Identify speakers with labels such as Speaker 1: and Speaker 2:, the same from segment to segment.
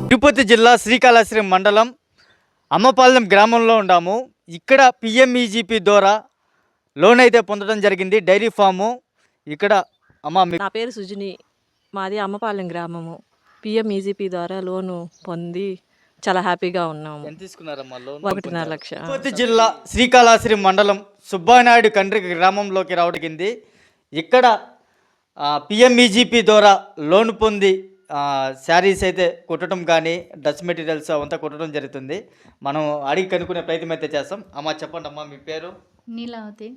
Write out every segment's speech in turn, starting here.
Speaker 1: తిరుపతి జిల్లా శ్రీకాళహస్తి మండలం అమ్మపాలెం గ్రామంలో ఉన్నాము. ఇక్కడ పిఎంఈజీపీ ద్వారా లోన్ అయితే పొందడం జరిగింది, డైరీ ఫాము. ఇక్కడ
Speaker 2: నా పేరు సుజని, మాది అమ్మపాలెం గ్రామము. పిఎంఈజీపీ ద్వారా లోను పొంది చాలా హ్యాపీగా ఉన్నాము.
Speaker 1: ఎంత తీసుకున్నారమ్మా లోన్?
Speaker 2: 1.5 లక్ష.
Speaker 1: తిరుపతి జిల్లా శ్రీకాళహస్తి మండలం సుబ్బానాయుడు కండ్రి గ్రామంలోకి రావడం. ఇక్కడ పిఎంఈజీపీ ద్వారా లోన్ పొంది శారీస్ అయితే కుట్టడం కానీ డ్రెస్ మెటీరియల్స్ అవంతా కుట్టడం జరుగుతుంది. మనం అడిగి కనుక్కునే ప్రయత్నం అయితే చేస్తాం. అమ్మ చెప్పండి అమ్మా, మీ పేరు?
Speaker 3: నీలావతి.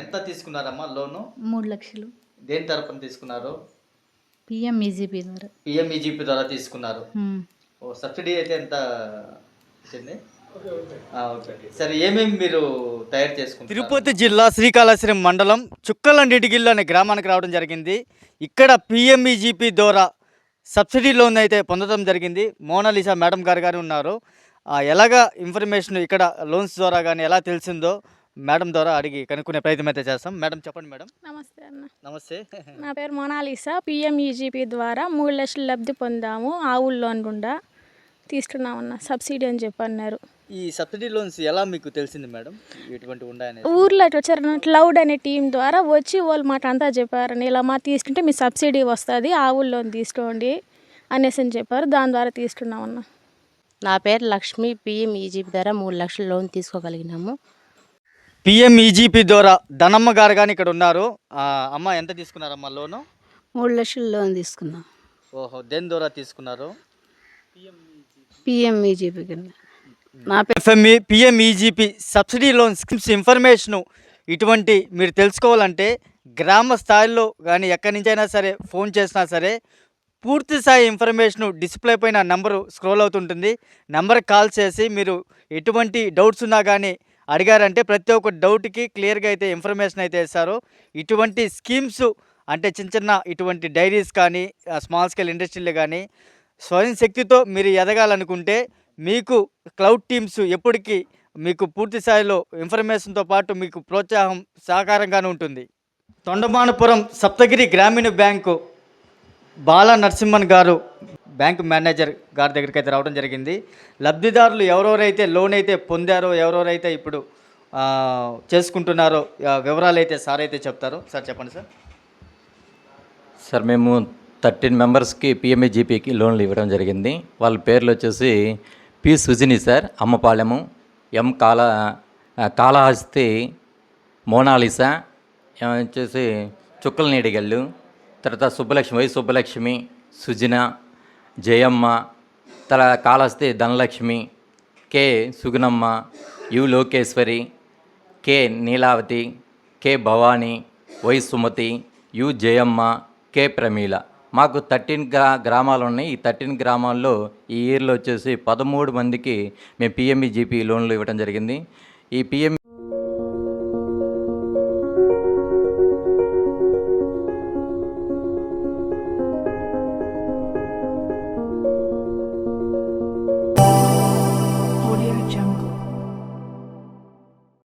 Speaker 1: ఎంత తీసుకున్నారమ్మా లోను?
Speaker 3: 3 లక్షలు.
Speaker 1: దేని తరపున తీసుకున్నారు?
Speaker 3: పిఎంఈజీపీ ద్వారా.
Speaker 1: పిఎంఈజీపీ ద్వారా తీసుకున్నారు. సబ్సిడీ అయితే ఎంత వచ్చింది? సరే, ఏమేమి మీరు తయారు చేసుకుంటారు? తిరుపతి జిల్లా శ్రీకాళహస్తి మండలం చుక్కలండిగిల్లు అనే గ్రామానికి రావడం జరిగింది. ఇక్కడ పిఎంఈజీపీ ద్వారా సబ్సిడీ లోన్ అయితే పొందడం జరిగింది. మోనాలిసా మేడం గారు ఉన్నారు. ఎలాగా ఇన్ఫర్మేషన్ ఇక్కడ లోన్స్ ద్వారా కానీ ఎలా తెలిసిందో మేడం ద్వారా అడిగి కనుక్కునే ప్రయత్నం అయితే చేస్తాం. మేడం చెప్పండి. మేడం
Speaker 4: నమస్తే అన్న.
Speaker 1: నమస్తే.
Speaker 4: నా పేరు మోనాలిసా. పిఎంఈజీపీ ద్వారా 3 లక్షలు లబ్ధి పొందాము. ఆవుల లోన్ గుండా తీసుకున్నామన్న, సబ్సిడీ అని చెప్పి అన్నారు.
Speaker 1: ఈ సబ్సిడీ లోన్స్ ఎలా మీకు తెలిసింది మేడం? ఎటువంటి ఉన్నాయని
Speaker 4: ఊర్లో వచ్చారు, క్లౌడ్ అనే టీం ద్వారా వచ్చి వాళ్ళు మాట అంతా చెప్పారని, ఇలా మా తీసుకుంటే మీ సబ్సిడీ వస్తుంది, ఆవుల లోన్ తీసుకోండి అనేసి అని చెప్పారు. దాని ద్వారా తీసుకున్నామన్న.
Speaker 5: నా పేరు లక్ష్మి. పిఎంఈజీపీ ద్వారా 3 లక్షల లోన్ తీసుకోగలిగినాము.
Speaker 1: పిఎంఈజీపీ ద్వారా ధనమ్మ గారు కానీ ఇక్కడ ఉన్నారు. అమ్మ ఎంత తీసుకున్నారమ్మా లోను?
Speaker 3: 3 లక్షలు లోన్ తీసుకున్నాం.
Speaker 1: ఓహో, దేని ద్వారా తీసుకున్నారు?
Speaker 3: పిఎంఈజీపీ కింద. నా
Speaker 1: FME PMEGP subsidy loan schemes information ఇటువంటి మీరు తెలుసుకోవాలంటే గ్రామ స్థాయిలో కానీ ఎక్కడి నుంచైనా సరే ఫోన్ చేసినా సరే పూర్తి స్థాయి ఇన్ఫర్మేషను డిస్ప్లే పైన నెంబరు స్క్రోల్ అవుతుంటుంది. నెంబర్కి కాల్ చేసి మీరు ఎటువంటి డౌట్స్ ఉన్నా కానీ అడిగారంటే ప్రతి ఒక్క డౌట్కి క్లియర్గా అయితే ఇన్ఫర్మేషన్ అయితే ఇస్తారు. ఇటువంటి స్కీమ్స్ అంటే చిన్న చిన్న ఇటువంటి డైరీస్ కానీ స్మాల్ స్కేల్ ఇండస్ట్రీలు కానీ స్వయం శక్తితో మీరు ఎదగాలనుకుంటే మీకు క్లౌడ్ టీమ్స్ ఎప్పటికీ మీకు పూర్తి స్థాయిలో ఇన్ఫర్మేషన్తో పాటు మీకు ప్రోత్సాహం సహకారంగానే ఉంటుంది. తొండమానపురం సప్తగిరి గ్రామీణ బ్యాంకు బాలా నరసింహన్ గారు బ్యాంకు మేనేజర్ గారి దగ్గరికి అయితే రావడం జరిగింది. లబ్ధిదారులు ఎవరెవరైతే లోన్ అయితే పొందారో, ఎవరెవరైతే ఇప్పుడు చేసుకుంటున్నారో వివరాలు అయితే సార్ అయితే చెప్తారు. సార్ చెప్పండి.
Speaker 6: సార్ మేము 13 మెంబర్స్కి పిఎంఈజీపీకి లోన్లు ఇవ్వడం జరిగింది. వాళ్ళ పేర్లు వచ్చేసి P Sujini sir, Ammapalemu, M Kalahasti Monalisa, వచ్చేసి చుక్కల నీడిగల్లు, తర్వాత Subbalakshmi, Y Subbalakshmi, Sujina, Jayamma, Kalahasti Dhanalakshmi, K Sugunamma, U Lokeswari, K Neelavathi, K Bhavani, Y Sumathi, U Jayamma, K Pramila. మాకు 13 గ్రామాలు ఉన్నాయి. ఈ 13 గ్రామాల్లో ఈ ఇయర్లో వచ్చేసి 13 మందికి మేము పిఎంఈజీపీ లోన్లు ఇవ్వడం జరిగింది. ఈ పిఎం